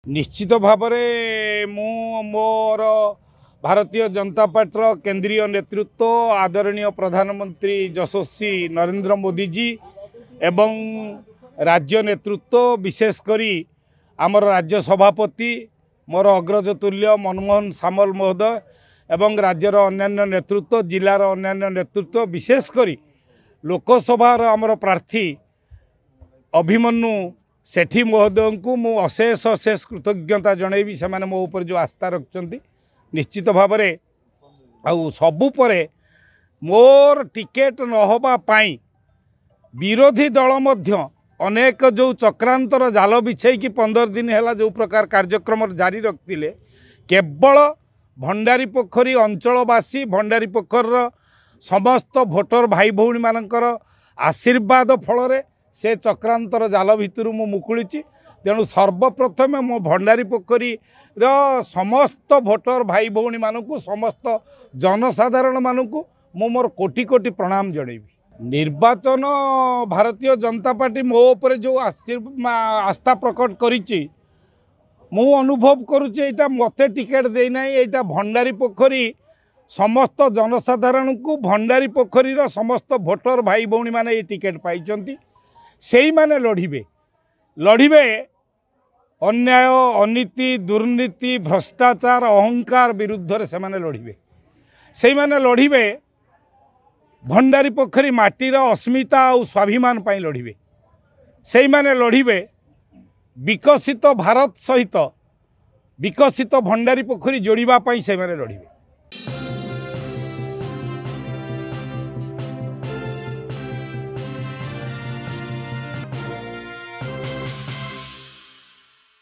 निश्चित भाव मोर भारतीय जनता पार्टी केंद्रीय नेतृत्व आदरणीय प्रधानमंत्री यशस्वी नरेंद्र मोदी जी एवं राज्य नेतृत्व विशेषकर आमर राज्य सभापति मोर अग्रज तुल्य मनमोहन सामल महोदय एवं राज्यर अन्यान्य नेतृत्व जिलार अन्यान्य नेतृत्व विशेषकर लोकसभार आमर प्रार्थी अभिमन्यु सेठी महोदय को मु अशेष अशेष कृतज्ञता जनइबी से मो ऊपर जो आस्था रखिंट निश्चित भाव आउ सबु परे मोर टिकेट नहबा पाई विरोधी दल मध्य अनेक जो चक्रांतर जाल बिछेकी 15 दिन है जो प्रकार कार्यक्रम जारी रखते केवल भंडारी पोखरी अंचलवासी भंडारी पोखर समस्त भोटर भाई भौणी मानकर आशीर्वाद फल से चक्रांतर जाल भितर मुकुड़ी तेणु सर्वप्रथम मो भंडारी पोखरी समस्त भोटर भाई भौणी मानू समस्त जनसाधारण मानू मोर कोटि कोटि प्रणाम जनइबी। निर्वाचन भारतीय जनता पार्टी मो ऊपर जो आस्था प्रकट करिछि मु अनुभव करुचे एटा मते टिकेट देना एटा भंडारी पोखरी समस्त जनसाधारण को भंडारी पोखरी समस्त भोटर भाई भौणी माने ये टिकेट पाई से माने लड़िबे अन्याय अनीति दुर्नीति भ्रष्टाचार अहंकार विरुद्ध से माने लड़िबे से माने लड़िबे भंडारी पोखरी माटीर अस्मिता और स्वाभिमान पाई लड़िबे से माने लड़िबे विकसित भारत सहित विकसित भंडारी पोखरी जोड़ापी से माने लड़िबे।